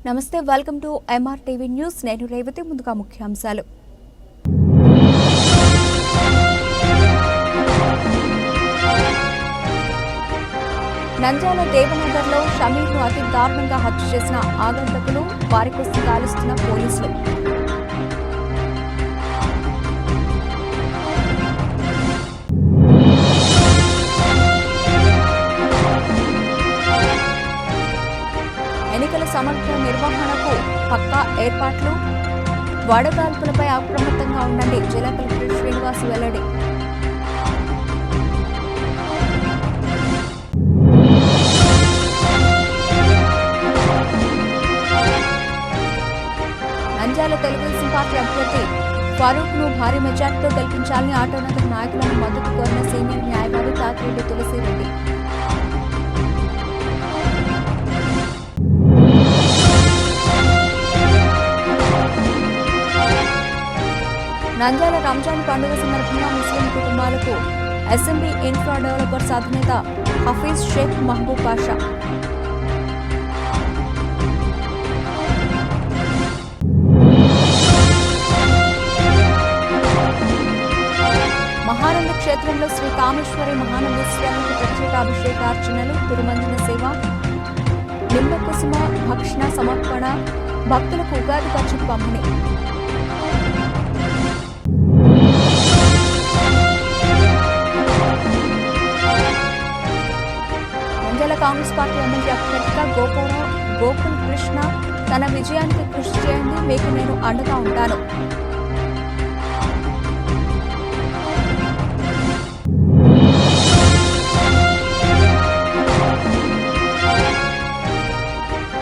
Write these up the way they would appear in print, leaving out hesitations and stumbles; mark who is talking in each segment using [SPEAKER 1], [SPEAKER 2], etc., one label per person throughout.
[SPEAKER 1] నమస్తే, welcome to ఎంఆర్టీవీ news. నేను రేవతి. ముందుగా ముఖ్యాంశాలు. నంద్యాల దేవనగర్లో షమీర్ను అతి దారుణంగా హత్య చేసిన ఆగంతకులు, వారి కోసం గాలిస్తున్న పోలీసులు. ఎన్నికల సమగ్ర నిర్వహణకు పక్కా ఏర్పాట్లు, వడగాల్పులపై అప్రమత్తంగా ఉండండి. జిల్లా కలెక్టర్ శ్రీనివాస్ వెల్లడి. నంద్యాల తెలుగుదేశం పార్టీ అభ్యర్థి ఫరూక్ ను భారీ మెజార్టీతో గెలిపించాలని ఆటోనగర్ నాయకులను మద్దతు కోరిన సీనియర్ న్యాయవాది తాతిరెడ్డి తులసిరెడ్డి. నంద్యాల రంజాన్ పండుగ సందర్భంగా ముస్లిం కుటుంబాలకు అసెంబ్లీ ఇన్ఫ్రా డెవలపర్స్ అధినేత హఫీజ్ షేక్ మహబూబ్ పాషా. మహానంద క్షేత్రంలో శ్రీ కామేశ్వరి మహానందేశ్వరునికి ప్రత్యేక అభిషేకార్చనలు, తిరుమంజన సేవ, నిమ్మకుసుమ భక్షణ సమర్పణ, భక్తులకు ఉగాది పచ్చడి పంపిణీ. నంద్యాల కాంగ్రెస్ పార్టీ ఎమ్మెల్యే అభ్యర్థిగా గోకుల్ కృష్ణ తన విజయానికి కృషి చేయండి, మీకు నేను అండగా ఉంటాను.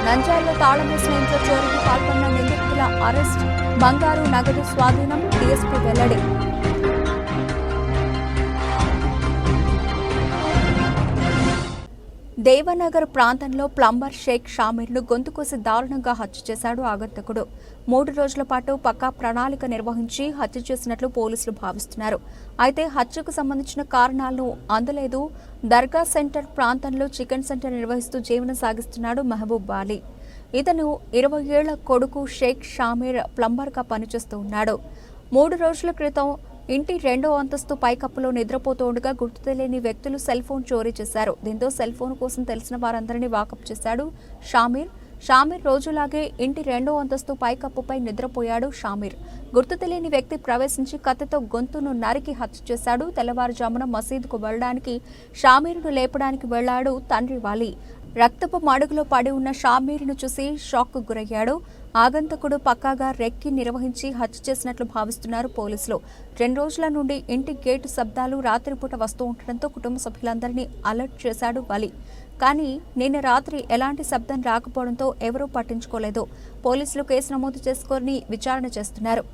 [SPEAKER 1] నంద్యాలలో తాళం వేసిన ఇంట్లో చోరీకి పాల్గొన్న నిందితుల అరెస్ట్, బంగారు నగదు స్వాధీనం, డీఎస్పీ వెల్లడి. దేవనగర్ ప్రాంతంలో ప్లంబర్ షేక్ షామీర్ను గొంతుకోసి దారుణంగా హత్య చేశాడు ఆగంతకుడు. 3 రోజుల పాటు పక్కా ప్రణాళిక నిర్వహించి హత్య చేసినట్లు పోలీసులు భావిస్తున్నారు. అయితే హత్యకు సంబంధించిన కారణాలను అందలేదు. దర్గా సెంటర్ ప్రాంతంలో చికెన్ సెంటర్ నిర్వహిస్తూ జీవనం సాగిస్తున్నాడు మహబూబ్ అలీ. ఇతను 20 ఏళ్ల కొడుకు షేక్ షామీర్ ప్లంబర్గా పనిచేస్తూ ఉన్నాడు. 3 రోజుల క్రితం ఇంటి 2వ అంతస్తు పైకప్పులో నిద్రపోతూ ఉండగా గుర్తు తెలియని వ్యక్తులు సెల్ ఫోన్ చోరీ చేశారు. దీంతో సెల్ ఫోన్ కోసం తెలిసిన వారందరినీ వాకప్ చేశాడు షామీర్ రోజులాగే ఇంటి 2వ అంతస్తు పైకప్పుపై నిద్రపోయాడు షామీర్. గుర్తు తెలియని వ్యక్తి ప్రవేశించి కత్తితో గొంతును నరికి హత్య చేశాడు. తెల్లవారుజామున మసీదుకు వెళ్లడానికి షామీర్ను లేపడానికి వెళ్లాడు తండ్రి వాలి. రక్తపు మడుగులో పడి ఉన్న షామీర్ను చూసి షాక్కు గురయ్యాడు. ఆగంతకుడు పక్కాగా రెక్కి నిర్వహించి హత్య చేసినట్లు భావిస్తున్నారు పోలీసులు. 2 రోజుల నుండి ఇంటి గేటు శబ్దాలు రాత్రిపూట వస్తూ ఉండటంతో కుటుంబ సభ్యులందరినీ అలర్ట్ చేశాడు వలి. కానీ నిన్న రాత్రి ఎలాంటి శబ్దం రాకపోవడంతో ఎవరూ పట్టించుకోలేదు. పోలీసులు కేసు నమోదు చేసుకొని విచారణ చేస్తున్నారు.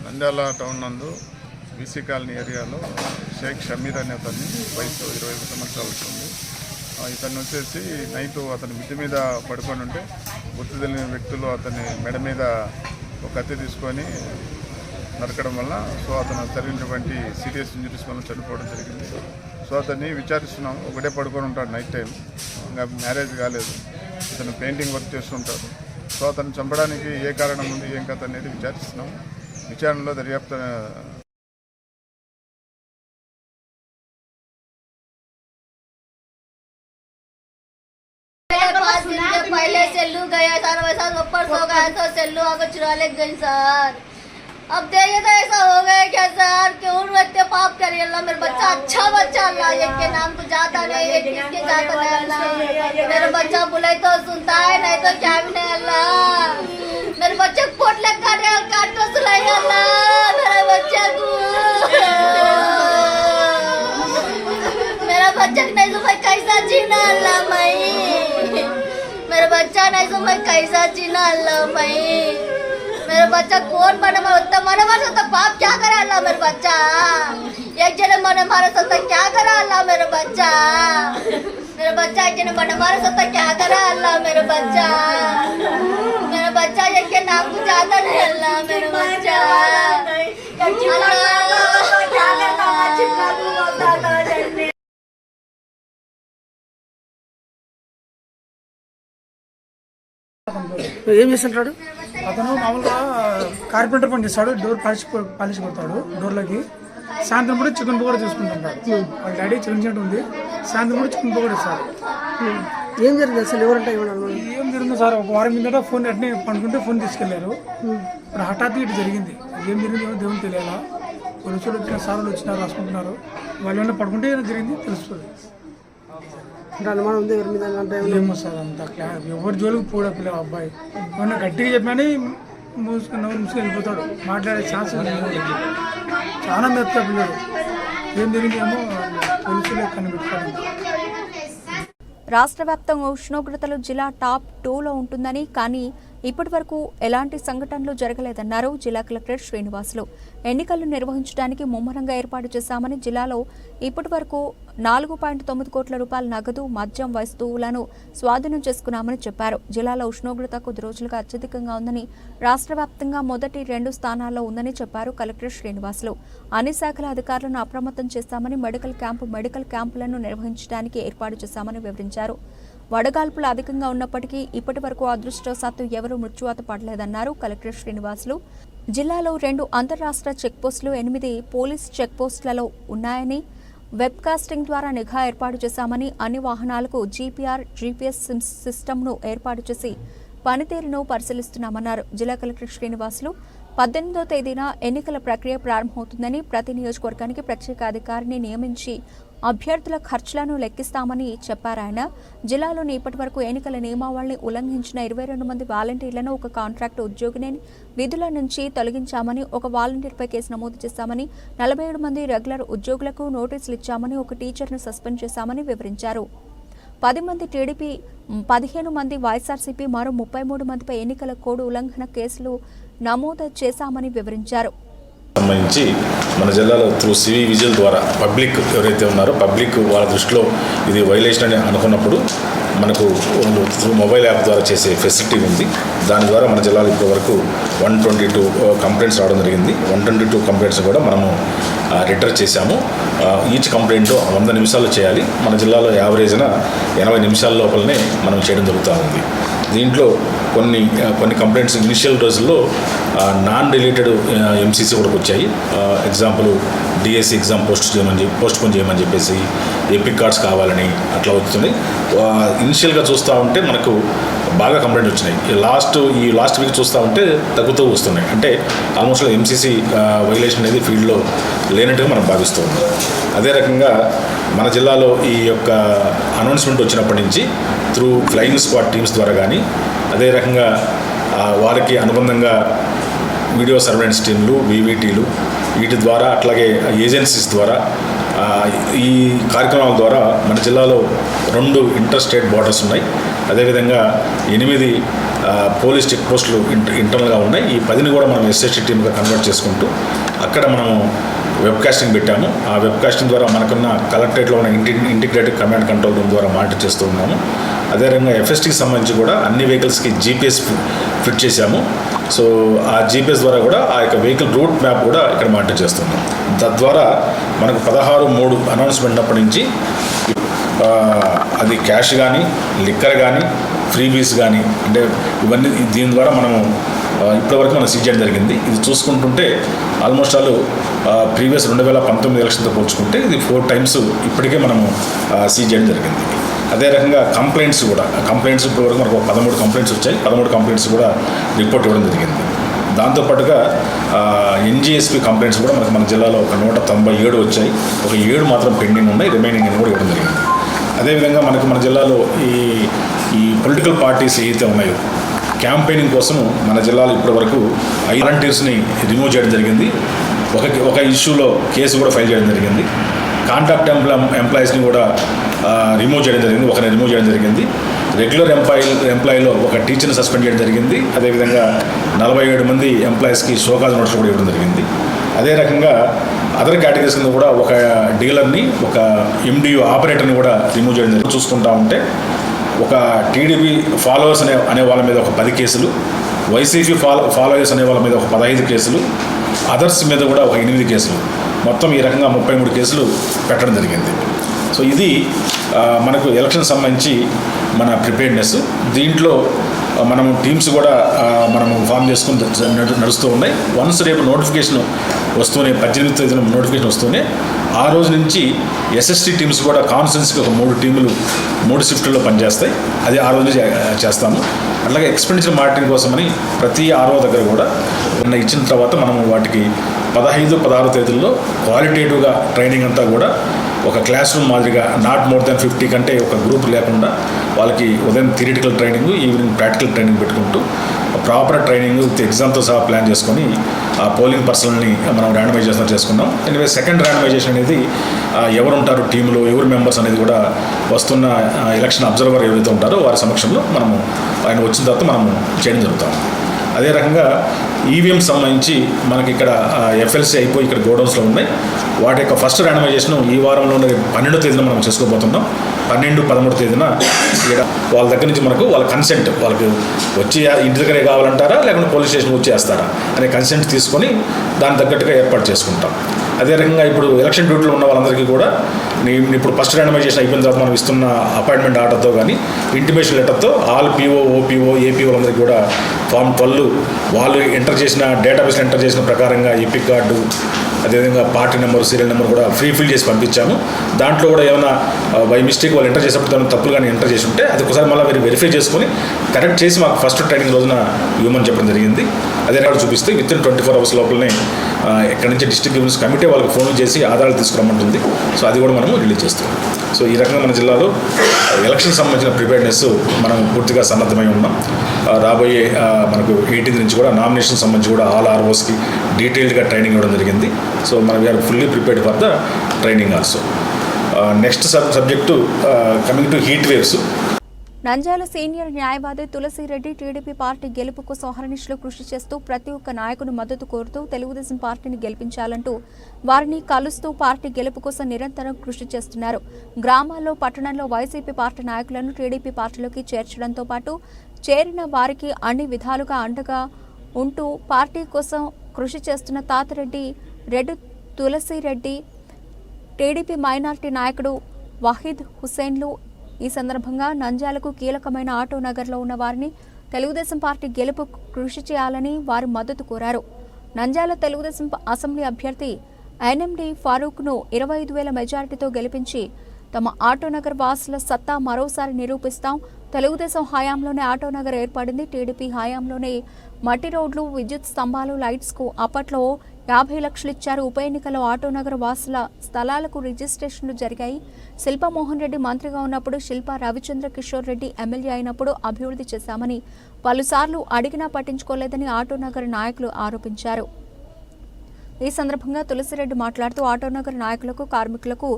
[SPEAKER 2] నంద్యాల టౌన్ నందు బీసీ కాలనీ ఏరియాలో షేక్ షమీర్ అనే అతన్ని వయసు 25 సంవత్సరాలు ఉంటుంది. ఇతను వచ్చేసి నైట్ అతని మిద్ది మీద పడుకొని ఉంటే గుర్తు తెలియని వ్యక్తులు అతని మెడ మీద ఒక కత్తి తీసుకొని నరకడం వల్ల అతను జరిగినటువంటి సీరియస్ ఇంజరీస్ వల్ల చనిపోవడం జరిగింది. అతన్ని విచారిస్తున్నాం. ఒకటే పడుకొని ఉంటాడు నైట్ టైం, ఇంకా మ్యారేజ్ కాలేదు. ఇతను పెయింటింగ్ వర్క్ చేస్తుంటాడు. అతను చంపడానికి ఏ కారణం ఉంది, ఏం కథ అనేది విచారిస్తున్నాం. విచారణలో దర్యాప్తు
[SPEAKER 3] पहले सेल्लू गया सर, वैसा ऊपर सो गया तो सेल्लू आकर चुरा ले गई सर। अब देखिए तो ऐसा हो गया क्या सर, क्यों इतने पाप करिए अल्लाह। मेरा बच्चा अच्छा बच्चा अल्लाह, एक के नाम को जाता नहीं, एक किसके जाता नहीं अल्लाह। मेरा बच्चा बुलाई तो सुनता है, नहीं तो क्या भी नहीं अल्लाह। मेरे बच्चे को पोट ले काट तो सुलाई अल्लाह। मेरे बच्चे को मेरा बच्चा नहीं तो मैं कैसा जीना अल्लाह। मेरा बच्चा नहीं तो मैं कैसा जीना अल्लाह। मेरे बच्चा कौन मने मारता पाप क्या करे अल्लाह मेरे बच्चा एक जने मने मारे सकता क्या करे अल्लाह मेरे बच्चा एक जने मने मारे सकता क्या करे अल्लाह मेरे बच्चा एक के नाम को ज्यादा नहीं अल्लाह मेरे बच्चा
[SPEAKER 4] ఏం చేస్తుంటాడు అతను మామూలుగా కార్పెంటర్ పని చేస్తాడు డోర్ పాలిష్ కొడతాడు డోర్లకి సాయంత్రం కూడా చికెన్ పకోడా చేసుకుంటుంటాడు వాళ్ళ డాడీ చికెన్ సెంటర్ ఉంది సాయంత్రం కూడా చికెన్ పకోడా ఇస్తాడు
[SPEAKER 5] ఏం జరిగింది అసలు ఎవరంటే
[SPEAKER 4] ఏం జరిగింది సార్ ఒక వారం కిందట ఫోన్ అట్నే పండుకుంటే ఫోన్ తీసుకెళ్లారు ఇప్పుడు హఠాత్తు ఇటు జరిగింది ఏం జరిగింది దేవుని తెలియాలా పోలీసులు వచ్చిన సార్లు వచ్చినారు రాసుకుంటున్నారు వాళ్ళు పడుకుంటే ఏదో జరిగింది తెలుస్తుంది
[SPEAKER 5] అనుమానం ఉంది ఎవరి మీద అంటే
[SPEAKER 4] ఏమో సార్ అంత ఎవరి జోలికి పోడా పిల్ల అబ్బాయి మొన్న గట్టిగా చెప్పాని మూసుకుని వెళ్ళిపోతాడు మాట్లాడే ఛాన్స్ చాలా మెత్త పిల్లడు ఏం జరిగిందేమో పోలీసులు కనిపెట్టుకోవాలి.
[SPEAKER 1] రాష్ట్ర వ్యాప్తంగా ఉష్ణోగ్రతలు జిల్లా టాప్ 2లో ఉంటుందని, కానీ ఇప్పటి వరకు ఎలాంటి సంఘటనలు జరగలేదన్నారు జిల్లా కలెక్టర్ శ్రీనివాసులు. ఎన్నికలు నిర్వహించడానికి ముమ్మరంగా ఏర్పాటు చేశామని, జిల్లాలో ఇప్పటి వరకు 4.9 కోట్ల రూపాయల నగదు, మద్యం వస్తువులను స్వాధీనం చేసుకున్నామని చెప్పారు. జిల్లాలో ఉష్ణోగ్రత కొద్ది రోజులుగా అత్యధికంగా ఉందని, రాష్ట్ర వ్యాప్తంగా మొదటి 2 స్థానాల్లో ఉందని చెప్పారు కలెక్టర్ శ్రీనివాసులు. అన్ని శాఖల అధికారులను అప్రమత్తం చేస్తామని, మెడికల్ క్యాంపులను నిర్వహించడానికి ఏర్పాటు చేశామని వివరించారు. వడగాల్పులు అధికంగా ఉన్నప్పటికీ ఇప్పటి వరకు అదృష్టవశాత్తు ఎవరూ మృత్యువాత పడలేదన్నారు కలెక్టర్ శ్రీనివాసులు. జిల్లాలో 2 అంతర్రాష్ట్ర చెక్పోస్టులు, 8 పోలీస్ చెక్పోస్టులలో ఉన్నాయని, వెబ్కాస్టింగ్ ద్వారా నిఘా ఏర్పాటు చేశామని, అన్ని వాహనాలకు జీపీఎస్ సిస్టమ్ను ఏర్పాటు చేసి పనితీరును పరిశీలిస్తున్నామన్నారు. జిల్లా కలెక్టర్ శ్రీనివాసులు 18వ తేదీన ఎన్నికల ప్రక్రియ ప్రారంభమవుతుందని, ప్రతి నియోజకవర్గానికి ప్రత్యేక అధికారిని నియమించి అభ్యర్థుల ఖర్చులను లెక్కిస్తామని చెప్పారాయన. జిల్లాలోని ఇప్పటి వరకు ఎన్నికల నియమావళిని ఉల్లంఘించిన 22 మంది వాలంటీర్లను, ఒక కాంట్రాక్టు ఉద్యోగిని విధుల నుంచి తొలగించామని, ఒక వాలంటీర్పై కేసు నమోదు చేశామని, 47 మంది రెగ్యులర్ ఉద్యోగులకు నోటీసులు ఇచ్చామని, ఒక టీచర్ను సస్పెండ్ చేశామని వివరించారు. 10 మంది టీడీపీ, 15 మంది వైఎస్ఆర్సీపీ, మరో 33 మందిపై ఎన్నికల కోడ్ ఉల్లంఘన కేసులు నమోదు చేశామని వివరించారు.
[SPEAKER 6] సంబంధించి మన జిల్లాలో త్రూ సివి విజిల్ ద్వారా పబ్లిక్ ఎవరైతే ఉన్నారో పబ్లిక్ వాళ్ళ దృష్టిలో ఇది వైలేషన్ అని అనుకున్నప్పుడు మనకు త్రూ మొబైల్ యాప్ ద్వారా చేసే ఫెసిలిటీ ఉంది. దాని ద్వారా మన జిల్లాలో ఇప్పటివరకు 122 కంప్లైంట్స్ రావడం జరిగింది. 122 కంప్లైంట్స్ కూడా మనము రిటర్ చేశాము. ఈచ్ కంప్లైంట్ 100 నిమిషాల్లో చేయాలి. మన జిల్లాలో యావరేజ్న 80 నిమిషాల లోపలనే మనం చేయడం జరుగుతూ ఉంది. దీంట్లో కొన్ని కంప్లైంట్స్ ఇనిషియల్ రోజుల్లో నాన్ రిలేటెడ్ ఎంసీసీ కూడా వచ్చాయి. Example DSC exam post phone చేయమని చెప్పేసి, ఎపిక్ కార్డ్స్ కావాలని అట్లా వస్తుంది. ఇనిషియల్గా చూస్తూ ఉంటే మనకు బాగా కంప్లైంట్ వచ్చినాయి. ఈ లాస్ట్ వీక్ చూస్తూ ఉంటే తగ్గుతూ వస్తున్నాయి. అంటే ఆల్మోస్ట్ ఎంసీసీ వైలేషన్ అనేది ఫీల్డ్లో లేనట్టుగా మనం భావిస్తూ ఉన్నాం. అదే రకంగా మన జిల్లాలో ఈ యొక్క అనౌన్స్మెంట్ వచ్చినప్పటి నుంచి త్రూ ఫ్లయింగ్ స్క్వాడ్ టీమ్స్ ద్వారా కానీ, అదే రకంగా వారికి అనుబంధంగా వీడియో సర్వేలెన్స్ టీంలు, వీవీటీలు, వీటి ద్వారా అట్లాగే ఏజెన్సీస్ ద్వారా ఈ కార్యక్రమాల ద్వారా మన జిల్లాలో 2 ఇంటర్ స్టేట్ బార్డర్స్ ఉన్నాయి. అదేవిధంగా 8 పోలీస్ చెక్ పోస్టులు ఇంటర్నల్గా ఉన్నాయి. ఈ 10ని కూడా మనం ఎస్ఎస్టీ టీమ్గా కన్వర్ట్ చేసుకుంటూ అక్కడ మనము వెబ్కాస్టింగ్ పెట్టాము. ఆ వెబ్కాస్టింగ్ ద్వారా మనకున్న కలెక్టరేట్లో ఉన్న ఇంటిగ్రేటెడ్ కమాండ్ కంట్రోల్ రూమ్ ద్వారా మానిటర్ చేస్తూ ఉన్నాము. అదేవిధంగా ఎఫ్ఎస్టీకి సంబంధించి కూడా అన్ని వెహికల్స్కి జీపీఎస్ ఫిట్ చేశాము. సో ఆ జీపీఎస్ ద్వారా కూడా ఆ యొక్క వెహికల్ రూట్ మ్యాప్ కూడా ఇక్కడ మానిటర్ చేస్తున్నాం. తద్వారా మనకు 16/3 అనౌన్స్మెంట్ అప్పటి నుంచి అది క్యాష్ కానీ, లిక్కర్ కానీ, ఫ్రీబీస్ కానీ, అంటే ఇవన్నీ దీని ద్వారా మనము ఇప్పటివరకు మనం సీజ్ చేయడం జరిగింది. ఇది చూసుకుంటుంటే ఆల్మోస్ట్ ప్రీవియస్ 2019 ఎలక్షన్తో పోల్చుకుంటే ఇది 4 times ఇప్పటికే మనము సీజ్ చేయడం జరిగింది. అదే రకంగా కంప్లైంట్స్ ఇప్పటివరకు మనకు 13 కంప్లైంట్స్ వచ్చాయి. 13 కంప్లైంట్స్ కూడా రిపోర్ట్ ఇవ్వడం జరిగింది. దాంతోపాటుగా ఎన్జిఎస్పీ కంప్లైంట్స్ కూడా మన జిల్లాలో ఒక 197 వచ్చాయి. ఒక 7 మాత్రం పెండింగ్ ఉన్నాయి. రిమైనింగ్ అని కూడా ఇవ్వడం జరిగింది. అదేవిధంగా మన జిల్లాలో ఈ పొలిటికల్ పార్టీస్ ఏవైతే ఉన్నాయో క్యాంపెయినింగ్ కోసం మన జిల్లాలో ఇప్పటివరకు వాలంటీర్స్ని రిమూవ్ చేయడం జరిగింది. ఒక ఇష్యూలో కేసు కూడా ఫైల్ చేయడం జరిగింది. కాంట్రాక్ట్ ఎంప్లాయీస్ని కూడా రిమూవ్ చేయడం జరిగింది, ఒకరిని రిమూవ్ చేయడం జరిగింది. రెగ్యులర్ ఎంప్లాయీలో ఒక టీచర్ని సస్పెండ్ చేయడం జరిగింది. అదేవిధంగా 47 మంది ఎంప్లాయీస్కి షోకాజ్ నోటీస్ కూడా ఇవ్వడం జరిగింది. అదే రకంగా అదర్ కేటగిరీస్ కింద కూడా ఒక డీలర్ని, ఒక ఎండియు ఆపరేటర్ని కూడా రిమూవ్ చేయడం జరిగింది. చూసుకుంటా ఉంటే ఒక టీడీపీ ఫాలోవర్స్ అనే వాళ్ళ మీద ఒక 10 కేసులు, వైసీపీ ఫాలోవర్స్ అనే వాళ్ళ మీద ఒక 15 కేసులు, అదర్స్ మీద కూడా ఒక 8 కేసులు, మొత్తం ఈ రకంగా 33 కేసులు పెట్టడం జరిగింది. సో ఇది మనకు ఎలక్షన్ సంబంధించి మన ప్రిపేర్డ్నెస్. దీంట్లో మనము టీమ్స్ కూడా మనము ఫామ్ చేసుకుని నడుస్తూ ఉన్నాయి. వన్స్ రేపు నోటిఫికేషన్ వస్తూనే 18వ తేదీన నోటిఫికేషన్ వస్తూనే ఆ రోజు నుంచి ఎస్ఎస్టీ టీమ్స్ కూడా కాన్ఫరెన్స్కి ఒక 3 టీములు 3 షిఫ్ట్లో పనిచేస్తాయి. అది ఆ రోజు చేస్తాము. అట్లాగే ఎక్స్పెండిచర్ మానిటరింగ్ కోసమని ప్రతి RO దగ్గర కూడా ఇచ్చిన తర్వాత మనము వాటికి 15, 16 తేదీల్లో క్వాలిటేటివ్గా ట్రైనింగ్ అంతా కూడా ఒక క్లాస్ రూమ్ మాదిరిగా నాట్ మోర్ దెన్ 50 కంటే ఒక గ్రూప్ లేకుండా వాళ్ళకి ఉదయం theoretical training, evening practical training పెట్టుకుంటూ ప్రాపర్ ట్రైనింగ్ విత్ ఎగ్జామ్తో సహా ప్లాన్ చేసుకొని ఆ పోలింగ్ పర్సన్ని మనం ర్యాండమైజేషన్ చేసుకున్నాం. ఎనివే సెకండ్ ర్యాండమైజేషన్ అనేది ఎవరు ఉంటారు టీంలో, ఎవరు మెంబర్స్ అనేది కూడా వస్తున్న ఎలక్షన్ అబ్జర్వర్ ఎవరైతే ఉంటారో వారి సమక్షంలో మనము ఆయన వచ్చిన తర్వాత మనము చేయడం జరుగుతాం. అదే రకంగా ఈవీఎం సంబంధించి మనకి ఇక్కడ ఎఫ్ఎల్సీ అయిపోయి ఇక్కడ గోడౌన్స్లో ఉన్నాయి. వాటి యొక్క ఫస్ట్ ర్యాండమైజేషన్ ఈ వారంలోనే 12వ తేదీన మనం చేసుకోబోతున్నాం. 12, 13 తేదీన ఇక్కడ వాళ్ళ దగ్గర నుంచి మనకు వాళ్ళ కన్సెంట్, వాళ్ళకి వచ్చి ఇంటి దగ్గరే కావాలంటారా లేకుంటే పోలీస్ స్టేషన్కి వచ్చి వేస్తారా అనే కన్సెంట్ తీసుకొని దాని తగ్గట్టుగా ఏర్పాటు చేసుకుంటాం. అదే రకంగా ఇప్పుడు ఎలక్షన్ డ్యూటీలో ఉన్న వాళ్ళందరికీ కూడా ఇప్పుడు ఫస్ట్ ర్యాండమైజేషన్ అయిపోయిన తర్వాత మనం ఇస్తున్న అపాయింట్మెంట్ ఆర్డర్తో కానీ ఇంటిమేషన్ లెటర్తో ఆల్ PO, OPO, APOలందరికీ కూడా ఫామ్ 12 వాళ్ళు ఎంటర్ చేసిన డేటాబేస్లో ఎంటర్ చేసిన ప్రకారంగా ఎపిక్ కార్డు, అదేవిధంగా పార్టీ నెంబర్, సీరియల్ నెంబర్ కూడా ఫిల్ చేసి పంపించాము. దాంట్లో కూడా ఏమైనా బై మిస్టేక్ వాళ్ళు ఎంటర్ చేసేప్పుడు దాన్ని తప్పులు కానీ ఎంటర్ చేసి ఉంటే అది ఒకసారి మళ్ళీ వెరిఫై చేసుకొని కరెక్ట్ చేసి మాకు ఫస్ట్ ట్రైనింగ్ రోజున ఇవ్వమని చెప్పడం జరిగింది. అదే కూడా చూపిస్తే వితిన్ 24 అవర్స్ లోపలనే ఎక్కడి నుంచి డిస్ట్రిక్ట్ గ్రీవెన్స్ కమిటీ వాళ్ళకి ఫోన్ చేసి ఆధారాలు తీసుకురమ్మంటుంది. సో అది కూడా మనము రిలీజ్ చేస్తాం. సో ఈ రకంగా మన జిల్లాలో ఎలక్షన్ సంబంధించిన ప్రిపేర్నెస్ మనం పూర్తిగా సన్నద్ధమై ఉన్నాం. రాబోయే మనకు 18 నుంచి కూడా నామినేషన్ సంబంధించి కూడా ఆల్ ROస్కి డీటెయిల్డ్గా ట్రైనింగ్ ఇవ్వడం జరిగింది. సో మనం we're fully prepared for the training also. Next subject coming to heat waves.
[SPEAKER 1] Nandyal senior న్యాయవాది తులసిరెడ్డి టీడీపీ పార్టీ గెలుపు కోసం అహర్నిశలు కృషి చేస్తూ ప్రతి ఒక్క నాయకుని మద్దతు కోరుతూ తెలుగుదేశం పార్టీని గెలిపించాలంటూ వారిని కలుస్తూ పార్టీ గెలుపు కోసం నిరంతరం కృషి చేస్తున్నారు. గ్రామాల్లో, పట్టణంలో వైసీపీ పార్టీ నాయకులను టీడీపీ పార్టీలోకి చేర్చడంతో పాటు చేరిన వారికి అన్ని విధాలుగా అండగా ఉంటూ పార్టీ కోసం కృషి చేస్తున్న తాతిరెడ్డి రెడ్డి తులసిరెడ్డి, టీడీపీ మైనార్టీ నాయకుడు వహీద్ హుస్సేన్లు ఈ సందర్భంగా నంద్యాలకు కీలకమైన ఆటో నగర్లో ఉన్న వారిని తెలుగుదేశం పార్టీ గెలుపు కృషి చేయాలని వారి మద్దతు కోరారు. నంద్యాల తెలుగుదేశం అసెంబ్లీ అభ్యర్థి NMD ఫారూక్ను 25,000 మెజారిటీతో గెలిపించి తమ ఆటోనగర్ వాసుల సత్తా మరోసారి నిరూపిస్తాం. తెలుగుదేశం హయాంలోనే ఆటోనగర్ ఏర్పడింది. టీడీపీ హయాంలోనే మట్టి రోడ్లు, విద్యుత్ స్తంభాలు, లైట్స్కు అప్పట్లో 50 లక్షలు ఇచ్చారు. ఉప ఎన్నికల్లో ఆటోనగర్ వాసుల స్థలాలకు రిజిస్ట్రేషన్లు జరిగాయి. శిల్పా మోహన్ రెడ్డి మంత్రిగా ఉన్నప్పుడు, శిల్పా రవిచంద్ర కిషోర్ రెడ్డి ఎమ్మెల్యే అయినప్పుడు అభివృద్ధి చేశామని పలుసార్లు అడిగినా పట్టించుకోలేదని ఆటోనగర్ నాయకులు ఆరోపించారు. ఈ సందర్భంగా తులసిరెడ్డి మాట్లాడుతూ ఆటోనగర్ నాయకులకు, కార్మికులకు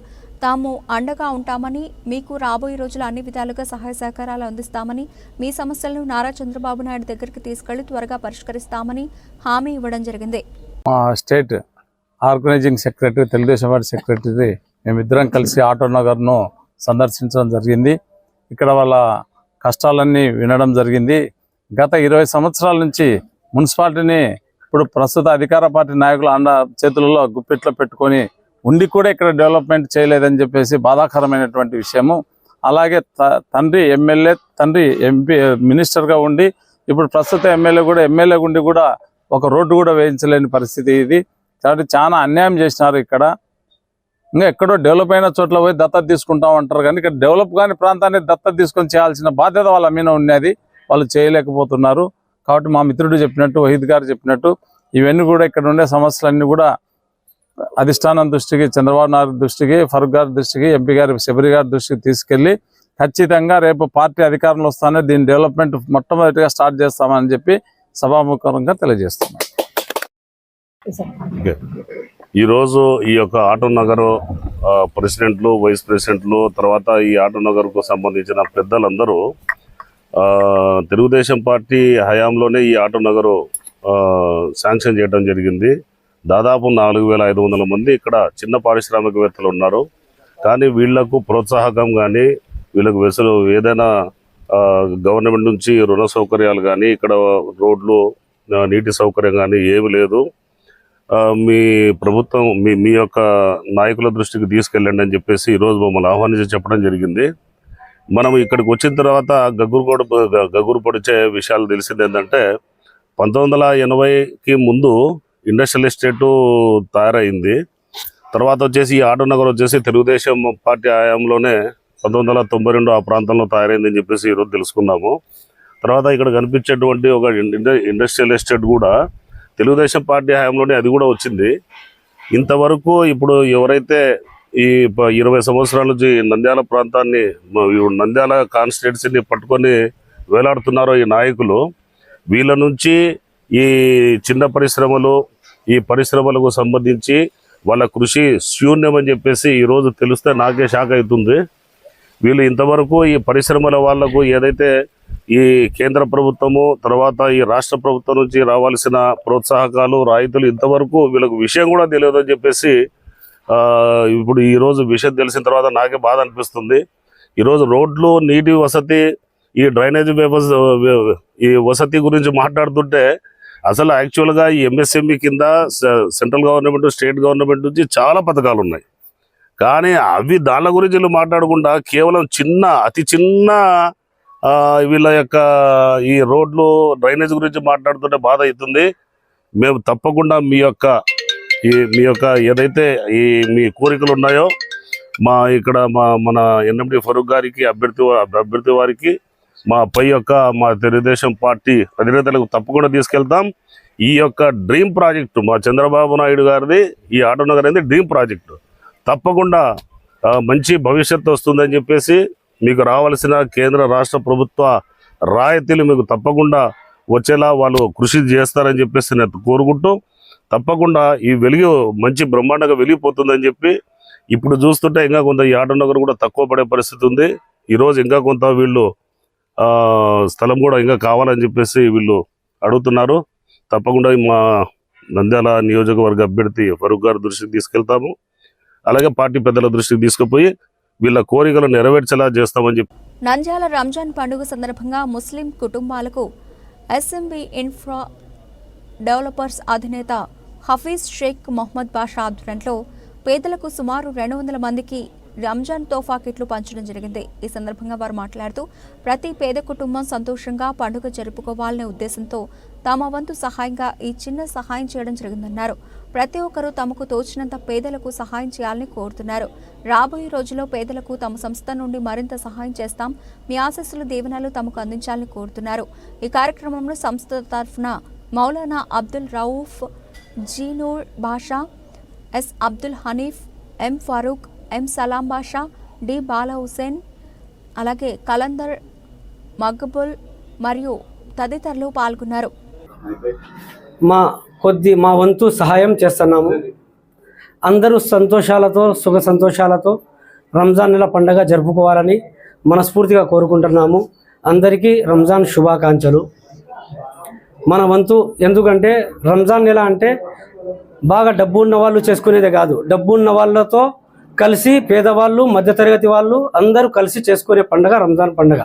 [SPEAKER 1] తాము అండగా ఉంటామని, మీకు రాబోయే రోజులు అన్ని విధాలుగా సహాయ సహకారాలు అందిస్తామని, మీ సమస్యలను నారా చంద్రబాబు నాయుడు దగ్గరికి తీసుకెళ్లి త్వరగా పరిష్కరిస్తామని హామీ ఇవ్వడం జరిగింది.
[SPEAKER 7] State organising secretary, Telugu Desam party secretary మేమిద్దరం కలిసి ఆటోనగర్ను సందర్శించడం జరిగింది. ఇక్కడ వాళ్ళ కష్టాలన్నీ వినడం జరిగింది. గత 20 సంవత్సరాల నుంచి మున్సిపాలిటీని ఇప్పుడు ప్రస్తుత అధికార పార్టీ నాయకుల చేతులలో గుప్పెట్లో పెట్టుకొని ఉండి కూడా ఇక్కడ డెవలప్మెంట్ చేయలేదని చెప్పేసి బాధాకరమైనటువంటి విషయము. అలాగే తండ్రి ఎమ్మెల్యే, తండ్రి MP మినిస్టర్గా ఉండి ఇప్పుడు ప్రస్తుత ఎమ్మెల్యే ఉండి కూడా ఒక రోడ్డు కూడా వేయించలేని పరిస్థితి ఇది. కాబట్టి చాలా అన్యాయం చేసినారు. ఇక్కడ ఇంకా ఎక్కడో డెవలప్ అయిన చోట్ల పోయి దత్తత తీసుకుంటాం అంటారు, కానీ ఇక్కడ డెవలప్ కాని ప్రాంతాన్ని దత్తత తీసుకొని చేయాల్సిన బాధ్యత వాళ్ళ మీద ఉన్నది. వాళ్ళు చేయలేకపోతున్నారు. కాబట్టి మా మిత్రుడు చెప్పినట్టు, వహీద్ గారు చెప్పినట్టు ఇవన్నీ కూడా ఇక్కడ ఉండే సమస్యలన్నీ కూడా అధిష్టానం దృష్టికి, చంద్రబాబు నాయుడు దృష్టికి, ఫరూక్ గారి దృష్టికి, MP గారి శబరి గారి దృష్టికి తీసుకెళ్లి ఖచ్చితంగా రేపు పార్టీ అధికారంలో వస్తానే దీని డెవలప్మెంట్ మొట్టమొదటిగా స్టార్ట్ చేస్తామని చెప్పి సభాముఖంగా తెలియజేస్తున్నాం.
[SPEAKER 8] ఈరోజు ఈ యొక్క ఆటో నగర్ ప్రెసిడెంట్లు, వైస్ ప్రెసిడెంట్లు, తర్వాత ఈ ఆటో నగర్కు సంబంధించిన పెద్దలందరూ తెలుగుదేశం పార్టీ హయాంలోనే ఈ ఆటో నగరు శాంక్షన్ చేయడం జరిగింది. దాదాపు 4500 మంది ఇక్కడ చిన్న పారిశ్రామికవేత్తలు ఉన్నారు. కానీ వీళ్లకు ప్రోత్సాహకం కానీ వీళ్ళకు వెసులు ఏదైనా గవర్నమెంట్ నుంచి రుణ సౌకర్యాలు కానీ ఇక్కడ రోడ్లు, నీటి సౌకర్యం కానీ ఏమి లేదు. మీ ప్రభుత్వం మీ యొక్క నాయకుల దృష్టికి తీసుకెళ్ళండి అని చెప్పేసి ఈరోజు మమ్మల్ని ఆహ్వానించి చెప్పడం జరిగింది. మనం ఇక్కడికి వచ్చిన తర్వాత గగురు పొడిచే విషయాలు తెలిసింది ఏంటంటే 1980కి ముందు ఇండస్ట్రియల్ ఎస్టేటు తయారైంది. తర్వాత వచ్చేసి ఈ ఆటో నగర్ వచ్చేసి తెలుగుదేశం పార్టీ హయాంలోనే 1992 ఆ ప్రాంతంలో తయారైందని చెప్పేసి ఈరోజు తెలుసుకున్నాము. తర్వాత ఇక్కడ కనిపించేటువంటి ఒక ఇండస్ట్రియల్ ఎస్టేట్ కూడా తెలుగుదేశం పార్టీ హయాంలోనే అది కూడా వచ్చింది. ఇంతవరకు ఇప్పుడు ఎవరైతే ఈ 20 సంవత్సరాల నుంచి నంద్యాల ప్రాంతాన్ని, నంద్యాల కాన్స్టిట్యున్సీని పట్టుకొని వేలాడుతున్నారో ఈ నాయకులు, వీళ్ళ నుంచి ఈ చిన్న పరిశ్రమలు, ఈ పరిశ్రమలకు సంబంధించి వాళ్ళ కృషి శూన్యం అని చెప్పేసి ఈరోజు తెలిస్తే నాకే షాక్ అవుతుంది. వీళ్ళు ఇంతవరకు ఈ పరిశ్రమల వాళ్లకు ఏదైతే ఈ కేంద్ర ప్రభుత్వము, తర్వాత ఈ రాష్ట్ర ప్రభుత్వం నుంచి రావాల్సిన ప్రోత్సాహకాలు, రాయితీలు ఇంతవరకు వీళ్ళకు విషయం కూడా తెలియదు అని చెప్పేసి ఇప్పుడు ఈరోజు విషయం తెలిసిన తర్వాత నాకే బాధ అనిపిస్తుంది. ఈరోజు రోడ్లు, నీటి వసతి, ఈ డ్రైనేజ్ వ్యవస్థ, ఈ వసతి గురించి మాట్లాడుతుంటే అసలు యాక్చువల్గా ఈ ఎంఎస్ఎంఈ కింద సెంట్రల్ గవర్నమెంట్, స్టేట్ గవర్నమెంట్ నుంచి చాలా పథకాలు ఉన్నాయి. కానీ అవి దాని గురించి వీళ్ళు మాట్లాడకుండా కేవలం అతి చిన్న వీళ్ళ యొక్క ఈ రోడ్లు, డ్రైనేజ్ గురించి మాట్లాడుతుంటే బాధ అవుతుంది. మేము తప్పకుండా మీ యొక్క ఏదైతే మీ కోరికలు ఉన్నాయో ఇక్కడ మన ఎన్ఎండి ఫరూక్ గారికి, అభ్యర్థి వారికి, మా తెలుగుదేశం పార్టీ అధినేతలకు తప్పకుండా తీసుకెళ్తాం. ఈ యొక్క డ్రీమ్ ప్రాజెక్టు మా చంద్రబాబు నాయుడు గారిది, ఈ ఆటో నగర్ అనేది డ్రీమ్ ప్రాజెక్టు. తప్పకుండా మంచి భవిష్యత్తు వస్తుందని చెప్పేసి, మీకు రావాల్సిన కేంద్ర రాష్ట్ర ప్రభుత్వ రాయితీలు మీకు తప్పకుండా వచ్చేలా వాళ్ళు కృషి చేస్తారని చెప్పేసి నేను కోరుకుంటూ, తప్పకుండా ఈ వెలుగు మంచి బ్రహ్మాండంగా వెలిగిపోతుందని చెప్పి, ఇప్పుడు చూస్తుంటే ఇంకా కొంత ఈ ఆటో నగర్ కూడా తక్కువ పడే పరిస్థితి ఉంది. ఈరోజు ఇంకా కొంత వీళ్ళు స్థలం కూడా ఇంకా కావాలని చెప్పేసి వీళ్ళు అడుగుతున్నారు. తప్పకుండా మా నంద్యాల నియోజకవర్గ అభ్యర్థి ఫరూక్ గారి దృష్టికి తీసుకెళ్తాము. అలాగే పార్టీ పెద్దల దృష్టికి తీసుకుపోయి వీళ్ళ కోరికలు నెరవేర్చేలా చేస్తామని చెప్పి.
[SPEAKER 1] నంద్యాల రంజాన్ పండుగ సందర్భంగా ముస్లిం కుటుంబాలకు ఎస్ఎంబి ఇన్ఫ్రా డెవలపర్స్ అధినేత హఫీజ్ షేక్ మొహమ్మద్ బాషా ఆధ్వర్యంలో పేదలకు సుమారు 200 మందికి రంజాన్ తోఫా కిట్లు పంచడం జరిగింది. ఈ సందర్భంగా వారు మాట్లాడుతూ, ప్రతి పేద కుటుంబం సంతోషంగా పండుగ జరుపుకోవాలనే ఉద్దేశంతో తమ వంతు సహాయంగా ఈ చిన్న సహాయం చేయడం జరిగిందన్నారు. ప్రతి ఒక్కరూ తమకు తోచినంత పేదలకు సహాయం చేయాలని కోరుతున్నారు. రాబోయే రోజుల్లో పేదలకు తమ సంస్థ నుండి మరింత సహాయం చేస్తాం. మీ ఆశీస్సులు, దీవెనలు తమకు అందించాలని కోరుతున్నారు. ఈ కార్యక్రమంలో సంస్థ తరఫున మౌలానా అబ్దుల్ రౌఫ్, జీనూర్ బాషా, ఎస్ అబ్దుల్ హనీఫ్, ఎం ఫారూక్, ఎం సలాం బాషా, డి బాలా హుసేన్, అలాగే కలందర్ మక్బుల్ మరియు తదితరులు పాల్గొన్నారు.
[SPEAKER 5] మా వంతు సహాయం చేస్తున్నాము. అందరూ సంతోషాలతో, సుఖ సంతోషాలతో రంజాన్ నెల పండుగ జరుపుకోవాలని మనస్ఫూర్తిగా కోరుకుంటున్నాము. అందరికీ రంజాన్ శుభాకాంక్షలు. మన వంతు, ఎందుకంటే రంజాన్ నెల అంటే బాగా డబ్బు ఉన్న వాళ్ళు చేసుకునేదే కాదు, డబ్బు ఉన్న వాళ్ళతో కలిసి పేదవాళ్ళు, మధ్యతరగతి వాళ్ళు అందరూ కలిసి చేసుకునే పండుగ రంజాన్ పండుగ.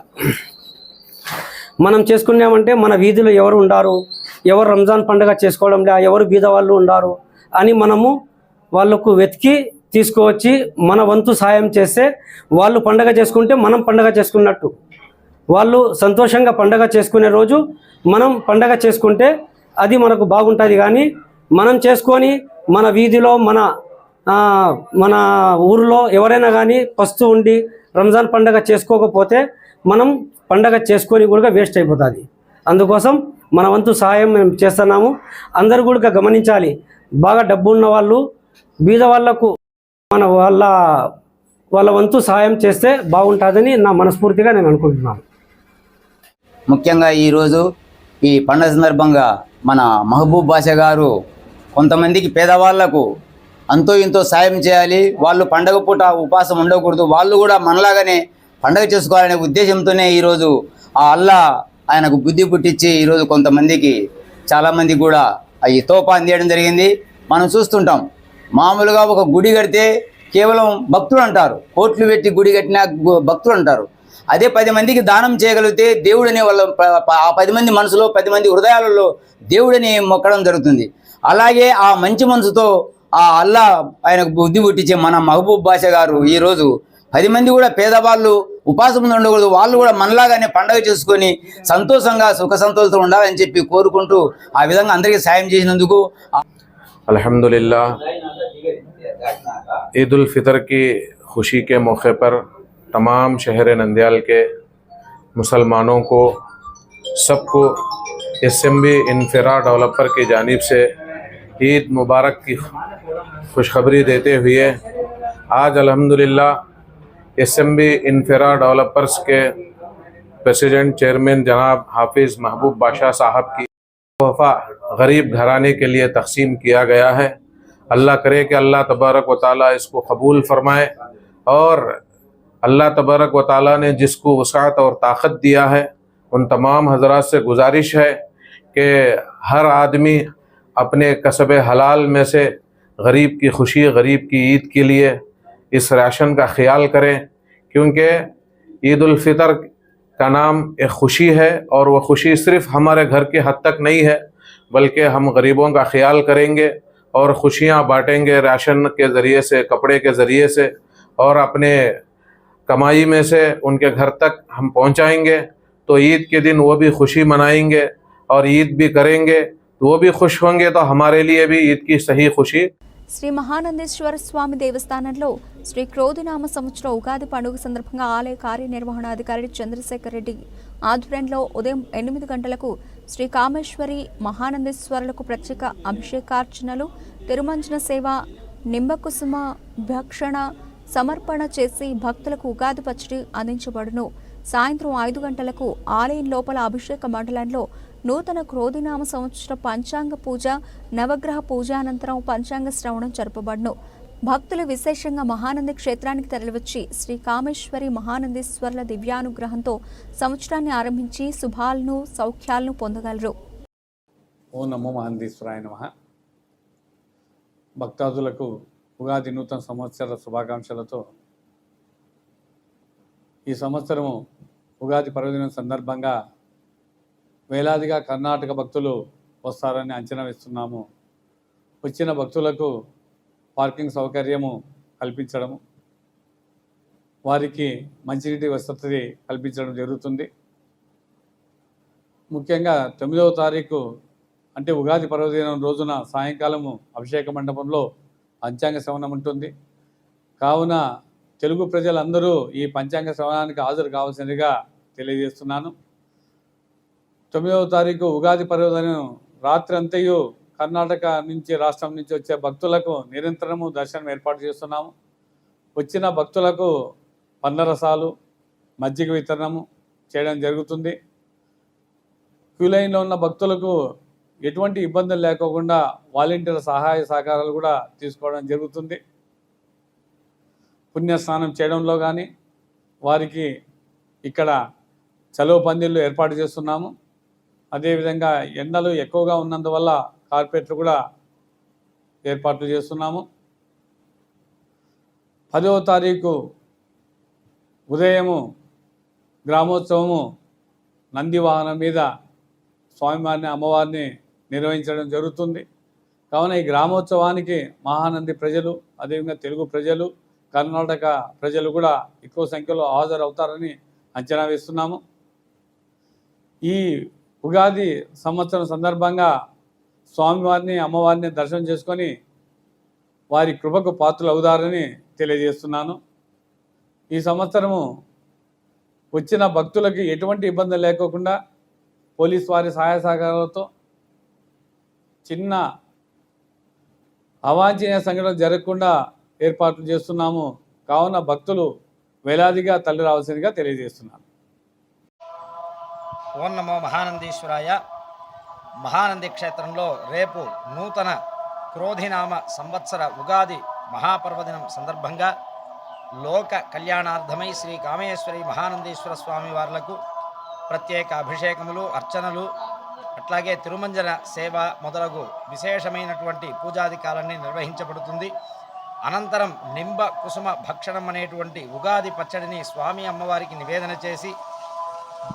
[SPEAKER 5] మనం చేసుకున్నామంటే మన వీధిలో ఎవరు ఉండారు, ఎవరు రంజాన్ పండుగ చేసుకోవడంలే, ఎవరు బీదవాళ్ళు ఉండారు అని మనము వాళ్ళకు వెతికి తీసుకువచ్చి మన వంతు సాయం చేస్తే వాళ్ళు పండుగ చేసుకుంటే మనం పండుగ చేసుకున్నట్టు. వాళ్ళు సంతోషంగా పండుగ చేసుకునే రోజు మనం పండుగ చేసుకుంటే అది మనకు బాగుంటుంది. కానీ మనం చేసుకొని మన వీధిలో, మన ఊరిలో ఎవరైనా కానీ పస్తు ఉండి రంజాన్ పండుగ చేసుకోకపోతే మనం పండుగ చేసుకొని కూడా వేస్ట్ అయిపోతుంది. అందుకోసం మన వంతు సహాయం మేము చేస్తున్నాము. అందరూ కూడా గమనించాలి, బాగా డబ్బు ఉన్న వాళ్ళు బీద వాళ్లకు వాళ్ళ వంతు సహాయం చేస్తే బాగుంటుందని నా మనస్ఫూర్తిగా నేను అనుకుంటున్నాను.
[SPEAKER 9] ముఖ్యంగా ఈరోజు ఈ పండుగ సందర్భంగా మన మహబూబ్ బాషా గారు కొంతమందికి పేదవాళ్లకు అంతో ఇంతో సాయం చేయాలి. వాళ్ళు పండగ పూట ఉపాసం ఉండకూడదు, వాళ్ళు కూడా మనలాగానే పండగ చేసుకోవాలనే ఉద్దేశంతోనే ఈరోజు ఆ అల్లా ఆయనకు బుద్ధి పుట్టించి ఈరోజు కొంతమందికి చాలామంది కూడా ఈ తోపా అందియడం జరిగింది. మనం చూస్తుంటాం, మామూలుగా ఒక గుడి కడితే కేవలం భక్తులు అంటారు, కోట్లు పెట్టి గుడి కట్టిన భక్తులు అంటారు. అదే 10 మందికి దానం చేయగలిగితే దేవుడని వాళ్ళ ఆ 10 మంది మనసులో 10 మంది హృదయాలలో దేవుడని మొక్కడం జరుగుతుంది. అలాగే ఆ మంచి మనసుతో ఆ అల్లా ఆయనకు బుద్ధి పుట్టించే మన మహబూబ్ బాషా గారు ఈరోజు 10 మంది కూడా పేదవాళ్ళు ఉపాసం ఉండకూడదు, వాళ్ళు కూడా మనలాగానే పండగ చేసుకొని సంతోషంగా సుఖ సంతోషంతో ఉండాలని చెప్పి కోరుకుంటూ ఆ విధంగా అందరికీ సాయం చేసినందుకు
[SPEAKER 10] अल्हम्दुलिल्लाह ईद उल फितर की खुशी के मौके पर तमाम शहर नंदयाल के मुसलमानों को सबको एसएमबी इंफिरा डेवलपर की जानिब से ईद मुबारक की खुशखबरी देते हुए आज अल्हम्दुलिल्लाह एसएमबी इंफिरा डेवलपर्स के प्रेसिडेंट चेयरमैन जनाब हाफिज़ महबूब बाशा साहब की तोहफ़ा गरीब घराने के लिए तक़सीम किया गया है। अल्लाह करे कि अल्लाह तबारक व ताला इसको कबूल फरमाए और अल्लाह तबारक व ताला ने जिसको वसाअत और ताकत दिया है उन तमाम हजरात से गुजारिश है कि हर आदमी अपने कसब हलाल में से गरीब की खुशी, गरीब की ईद के लिए इस राशन का ख्याल करें, क्योंकि ईद उल फितर का नाम एक खुशी है और वह खुशी सिर्फ़ हमारे घर के हद तक नहीं है, बल्कि हम गरीबों का ख्याल करेंगे और खुशियाँ बांटेंगे राशन के ज़रिए से, कपड़े के ज़रिए से, और अपने कमाई में से उनके घर तक हम पहुँचाएँगे। तो ईद के दिन वो भी खुशी मनाएंगे और ईद भी करेंगे, तो वो भी खुश होंगे, तो हमारे लिए भी ईद की सही खुशी।
[SPEAKER 1] శ్రీ మహానందేశ్వర స్వామి దేవస్థానంలో శ్రీ క్రోధినామ సంవత్సర ఉగాది పండుగ సందర్భంగా ఆలయ కార్యనిర్వహణాధికారి చంద్రశేఖర్ రెడ్డి ఆధ్వర్యంలో ఉదయం 8 గంటలకు శ్రీ కామేశ్వరి మహానందేశ్వరులకు ప్రత్యేక అభిషేకార్చనలు, తిరుమంజన సేవ, నింబకుసుమ భక్షణ సమర్పణ చేసి భక్తులకు ఉగాది పచ్చడి అందించబడును. సాయంత్రం 5 గంటలకు ఆలయం లోపల అభిషేక మండలంలో నూతన క్రోధినామ సంవత్సర పంచాంగ పూజ, నవగ్రహ పూజ అనంతరం పంచాంగ శ్రవణం జరపబడును. భక్తులు విశేషంగా మహానంది క్షేత్రానికి తరలివచ్చి శ్రీ కామేశ్వరి మహానందేశ్వరుల దివ్యానుగ్రహంతో సంవత్సరాన్ని ఆరంభించి శుభాలను, సౌఖ్యాలను పొందగలరు.
[SPEAKER 11] ఓం నమో మహానందేశ్వరాయ నమః. భక్తాదులకు ఉగాది నూతన సంవత్సర శుభాకాంక్షలతో ఈ సంవత్సరము ఉగాది పర్వదినం సందర్భంగా వేలాదిగా కర్ణాటక భక్తులు వస్తారని అంచనా వేస్తున్నాము. వచ్చిన భక్తులకు పార్కింగ్ సౌకర్యము కల్పించడము, వారికి మంచినీటి వసతి కల్పించడం జరుగుతుంది. ముఖ్యంగా 9వ తారీఖు అంటే ఉగాది పర్వదినం రోజున సాయంకాలము అభిషేక మండపంలో పంచాంగ శ్రవణం ఉంటుంది. కావున తెలుగు ప్రజలందరూ ఈ పంచాంగ శ్రవణానికి హాజరు కావాల్సిందిగా తెలియజేస్తున్నాను. 9వ తారీఖు ఉగాది పర్వదినం రాత్రి అంతయు కర్ణాటక నుంచి, రాష్ట్రం నుంచి వచ్చే భక్తులకు నిరంతరము దర్శనం ఏర్పాటు చేస్తున్నాము. వచ్చిన భక్తులకు పండ్ల మజ్జిగ వితరణము చేయడం జరుగుతుంది. క్యూ లైన్లో ఉన్న భక్తులకు ఎటువంటి ఇబ్బందులు లేకోకుండా వాలంటీర్ల సహాయ సహకారాలు కూడా తీసుకోవడం జరుగుతుంది. పుణ్యస్నానం చేయడంలో కానీ వారికి ఇక్కడ చలువ పందిళ్ళు ఏర్పాటు చేస్తున్నాము. అదేవిధంగా ఎండలు ఎక్కువగా ఉన్నందువల్ల కార్పెట్లు కూడా ఏర్పాట్లు చేస్తున్నాము. 10వ తారీఖు ఉదయము గ్రామోత్సవము నంది వాహనం మీద స్వామివారిని, అమ్మవారిని నిర్వహించడం జరుగుతుంది. కావున ఈ గ్రామోత్సవానికి మహానంది ప్రజలు, అదేవిధంగా తెలుగు ప్రజలు, కర్ణాటక ప్రజలు కూడా ఎక్కువ సంఖ్యలో హాజరవుతారని అంచనా వేస్తున్నాము. ఈ ఉగాది సంవత్సరం సందర్భంగా స్వామివారిని, అమ్మవారిని దర్శనం చేసుకొని వారి కృపకు పాత్రలు అవుతారని తెలియజేస్తున్నాను. ఈ సంవత్సరము వచ్చిన భక్తులకి ఎటువంటి ఇబ్బంది లేకోకుండా పోలీస్ వారి సహాయ సహకారాలతో చిన్న అవాంఛనీయ సంఘటనలు జరగకుండా ఏర్పాట్లు చేస్తున్నాము. కావున భక్తులు వేలాదిగా తల్లి రావాల్సిందిగా తెలియజేస్తున్నాను.
[SPEAKER 12] ఓం నమో మహానందీశ్వరాయ. మహానంది క్షేత్రంలో రేపు నూతన క్రోధినామ సంవత్సర ఉగాది మహాపర్వదినం సందర్భంగా లోక కళ్యాణార్థమై శ్రీ కామేశ్వరి మహానందేశ్వర స్వామి వార్లకు ప్రత్యేక అభిషేకములు, అర్చనలు, అట్లాగే తిరుమంజన సేవ మొదలగు విశేషమైనటువంటి పూజాధికాలన్నీ నిర్వహించబడుతుంది. అనంతరం నింబ కుసుమ భక్షణం అనేటువంటి ఉగాది పచ్చడిని స్వామి అమ్మవారికి నివేదన చేసి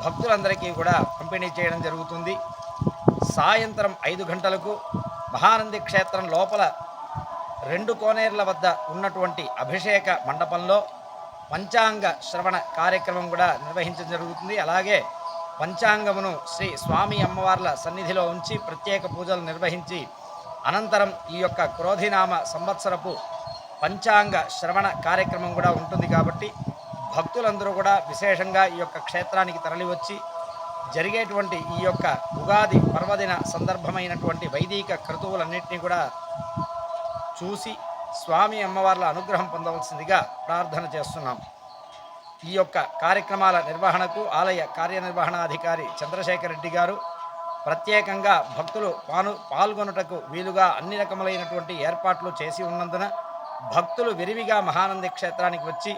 [SPEAKER 12] భక్తులందరికీ కూడా పంపిణీ చేయడం జరుగుతుంది. సాయంత్రం 5 గంటలకు మహానంది క్షేత్రం లోపల 2 కోనేర్ల వద్ద ఉన్నటువంటి అభిషేక మండపంలో పంచాంగ శ్రవణ కార్యక్రమం కూడా నిర్వహించడం జరుగుతుంది. అలాగే పంచాంగమును శ్రీ స్వామి అమ్మవార్ల సన్నిధిలో ఉంచి ప్రత్యేక పూజలు నిర్వహించి అనంతరం ఈ యొక్క క్రోధినామ సంవత్సరపు పంచాంగ శ్రవణ కార్యక్రమం కూడా ఉంటుంది. కాబట్టి భక్తులందరూ కూడా విశేషంగా ఈ యొక్క క్షేత్రానికి తరలివచ్చి జరిగేటువంటి ఈ యొక్క ఉగాది పర్వదిన సందర్భమైనటువంటి వైదిక క్రతువులన్నింటినీ కూడా చూసి స్వామి అమ్మవార్ల అనుగ్రహం పొందవలసిందిగా ప్రార్థన చేస్తున్నాం. ఈ యొక్క కార్యక్రమాల నిర్వహణకు ఆలయ కార్యనిర్వహణాధికారి చంద్రశేఖర్ రెడ్డి గారు ప్రత్యేకంగా భక్తులు పాల్గొనుటకు వీలుగా అన్ని రకములైనటువంటి ఏర్పాట్లు చేసి ఉన్నందున భక్తులు విరివిగా మహానంది క్షేత్రానికి వచ్చి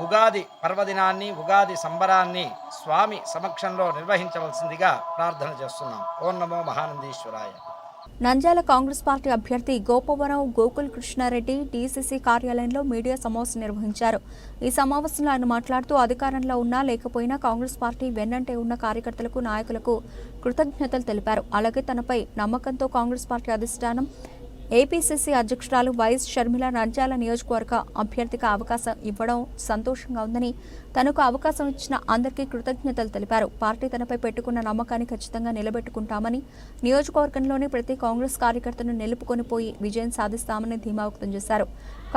[SPEAKER 12] ఉగాది పర్వదినాన్ని, ఉగాది సంబరాన్ని స్వామి సమక్షంలో నిర్వహించవలసిందిగా ప్రార్థన చేస్తున్నాం. ఓం నమో మహానందీశ్వరాయ.
[SPEAKER 1] నంద్యాల కాంగ్రెస్ పార్టీ అభ్యర్థి గోపవరం గోకుల్ కృష్ణారెడ్డి డీసీసీ కార్యాలయంలో మీడియా సమావేశం నిర్వహించారు. ఈ సమావేశంలో ఆయన మాట్లాడుతూ అధికారంలో ఉన్నా లేకపోయినా కాంగ్రెస్ పార్టీ వెన్నంటే ఉన్న కార్యకర్తలకు, నాయకులకు కృతజ్ఞతలు తెలిపారు. అలాగే తనపై నమ్మకంతో కాంగ్రెస్ పార్టీ అధిష్టానం ఏపీసీసీ అధ్యక్షురాలు వైఎస్ షర్మిల నంద్యాల నియోజకవర్గ అభ్యర్థికి అవకాశం ఇవ్వడం సంతోషంగా ఉందని, తనకు అవకాశం ఇచ్చిన అందరికీ కృతజ్ఞతలు తెలిపారు. పార్టీ తనపై పెట్టుకున్న నమ్మకాన్ని ఖచ్చితంగా నిలబెట్టుకుంటామని, నియోజకవర్గంలోని ప్రతి కాంగ్రెస్ కార్యకర్తను నిలుపుకొని పోయి విజయం సాధిస్తామని ధీమా వ్యక్తం చేశారు.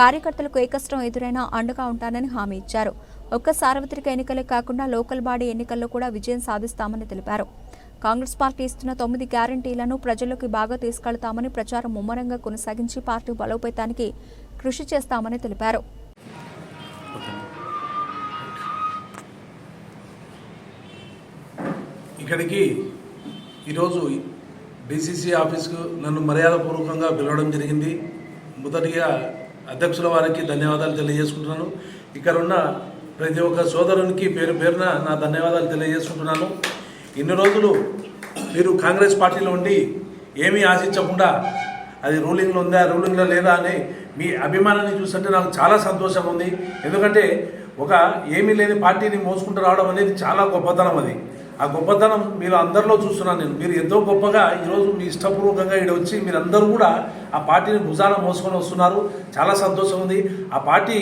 [SPEAKER 1] కార్యకర్తలకు ఏ కష్టం ఎదురైనా అండగా ఉంటానని హామీ ఇచ్చారు. ఒక్క సార్వత్రిక ఎన్నికలే కాకుండా లోకల్ బాడీ ఎన్నికల్లో కూడా విజయం సాధిస్తామని తెలిపారు. కాంగ్రెస్ పార్టీ ఇస్తున్న 9 గ్యారంటీలను ప్రజల్లోకి బాగా తీసుకెళ్తామని, ప్రచారం ముమ్మరంగా కొనసాగించి పార్టీ బలోపేతానికి కృషి చేస్తామని తెలిపారు.
[SPEAKER 13] ఇక్కడికి ఈరోజు డీసీసీ ఆఫీస్కు నన్ను మర్యాదపూర్వకంగా పిలవడం జరిగింది. మొదటిగా అధ్యక్షుల వారికి ధన్యవాదాలు తెలియజేసుకుంటున్నాను. ఇక్కడ ఉన్న ప్రతి ఒక్క సోదరునికి పేరు పేరున నా ధన్యవాదాలు తెలియజేసుకుంటున్నాను. ఇన్ని రోజులు మీరు కాంగ్రెస్ పార్టీలో ఉండి ఏమీ ఆశించకుండా అది రూలింగ్లో ఉందా, రూలింగ్లో లేదా అని మీ అభిమానాన్ని చూస్తుంటే నాకు చాలా సంతోషంగా ఉంది. ఎందుకంటే ఒక ఏమీ లేని పార్టీని మోసుకుంటూ రావడం అనేది చాలా గొప్పతనం. అది ఆ గొప్పతనం మీరు అందరిలో చూస్తున్నాను నేను. మీరు ఎంతో గొప్పగా ఈరోజు మీ ఇష్టపూర్వకంగా ఇక్కడ వచ్చి మీరందరూ కూడా ఆ పార్టీని భుజాన మోసుకొని వస్తున్నారు. చాలా సంతోషం ఉంది. ఆ పార్టీ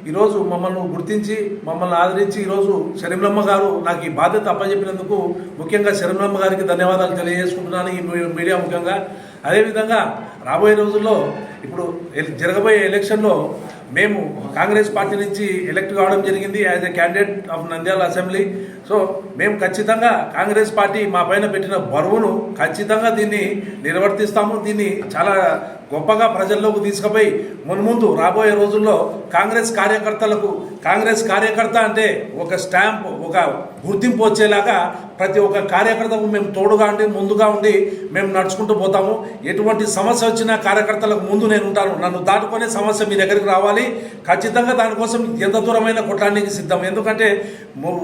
[SPEAKER 13] ఈరోజు మమ్మల్ని గుర్తించి మమ్మల్ని ఆదరించి ఈరోజు శర్మిలమ్మ గారు నాకు ఈ బాధ్యత అప్పచెప్పినందుకు ముఖ్యంగా శర్మిలమ్మ గారికి ధన్యవాదాలు తెలియజేసుకుంటున్నాను ఈ మీడియా ముఖ్యంగా. అదేవిధంగా రాబోయే రోజుల్లో ఇప్పుడు జరగబోయే ఎలక్షన్లో మేము కాంగ్రెస్ పార్టీ నుంచి ఎలక్ట్ కావడం జరిగింది as a candidate of Nandyal assembly. So మేము ఖచ్చితంగా కాంగ్రెస్ పార్టీ మా పైన పెట్టిన బరువును ఖచ్చితంగా దీన్ని నిర్వర్తిస్తాము. దీన్ని చాలా గొప్పగా ప్రజల్లోకి తీసుకుపోయి మున్ముందు రాబోయే రోజుల్లో కాంగ్రెస్ కార్యకర్తలకు, కాంగ్రెస్ కార్యకర్త అంటే ఒక స్టాంప్, ఒక గుర్తింపు వచ్చేలాగా ప్రతి ఒక్క కార్యకర్తకు మేము తోడుగా ఉండి ముందుగా ఉండి మేము నడుచుకుంటూ పోతాము. ఎటువంటి సమస్య వచ్చినా కార్యకర్తలకు ముందు నేను ఉంటాను. నన్ను దాటుకునే సమస్య మీ దగ్గరికి రావాలి. ఖచ్చితంగా దానికోసం ఎంత దూరమైన కొట్టడానికి సిద్ధం. ఎందుకంటే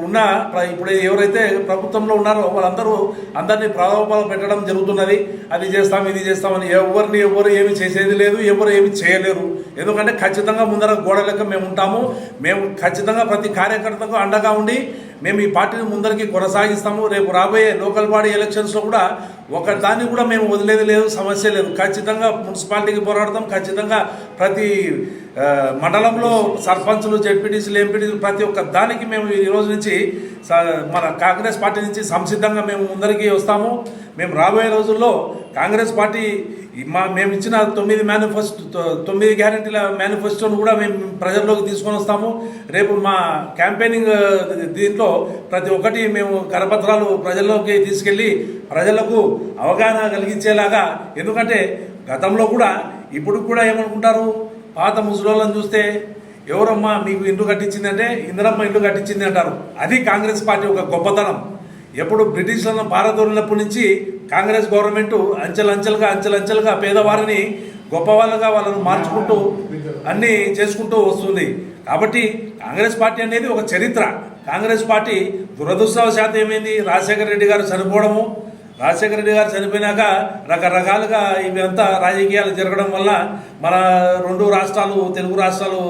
[SPEAKER 13] ఉన్న ఇప్పుడు ఎవరైతే ప్రభుత్వంలో ఉన్నారో వాళ్ళందరూ అందరినీ ప్రలోభాలు పెట్టడం జరుగుతున్నది. అది చేస్తాం, ఇది చేస్తామని ఎవరు ఏమి చేసేది లేదు, ఎవరు ఏమి చేయలేరు. ఎందుకంటే ఖచ్చితంగా ముందర గోడ లెక్క మేము ఉంటాము. మేము ఖచ్చితంగా ప్రతి కార్యకర్తకు అండగా ఉండి మేము ఈ పార్టీని ముందరికి కొనసాగిస్తాము. రేపు రాబోయే లోకల్ బాడీ ఎలక్షన్స్లో కూడా ఒక దాన్ని కూడా మేము వదిలేది లేదు, సమస్య లేదు. ఖచ్చితంగా మున్సిపాలిటీకి పోరాడతాం. ఖచ్చితంగా ప్రతి మండలంలో సర్పంచులు, జెడ్పీటీసీలు, ఎంపీటీసీలు ప్రతి ఒక్క దానికి మేము ఈ రోజు నుంచి మన కాంగ్రెస్ పార్టీ నుంచి సంసిద్ధంగా మేము ముందరికి వస్తాము. మేము రాబోయే రోజుల్లో కాంగ్రెస్ పార్టీ మేము ఇచ్చిన 9 గ్యారెంటీల మేనిఫెస్టోను కూడా మేము ప్రజల్లోకి తీసుకొని వస్తాము. రేపు మా క్యాంపెయినింగ్ దీంట్లో ప్రతి ఒక్కటి మేము కరపత్రాలు ప్రజల్లోకి తీసుకెళ్ళి ప్రజలకు అవగాహన కలిగించేలాగా. ఎందుకంటే గతంలో కూడా ఇప్పుడు కూడా ఏమనుకుంటారు, పాత ముసలోళ్ళని చూస్తే ఎవరమ్మా మీకు ఇల్లు కట్టించిందంటే ఇందిరమ్మ ఇల్లు కట్టించింది అంటారు. అది కాంగ్రెస్ పార్టీ ఒక గొప్పతనం. ఎప్పుడు బ్రిటిష్లను పారదోలినప్పటి నుంచి కాంగ్రెస్ గవర్నమెంట్ అంచెలంచెలుగా పేదవారిని గొప్ప వాళ్ళగా వాళ్ళను మార్చుకుంటూ అన్నీ చేసుకుంటూ వస్తుంది. కాబట్టి కాంగ్రెస్ పార్టీ అనేది ఒక చరిత్ర. కాంగ్రెస్ పార్టీ దురదృష్టవశాత్తు ఏమైంది, రాజశేఖర రెడ్డి గారు చనిపోవడము, రాజశేఖర రెడ్డి గారు చనిపోయినాక రకరకాలుగా ఇవంతా రాజకీయాలు జరగడం వల్ల మన 2 రాష్ట్రాలు తెలుగు రాష్ట్రాలు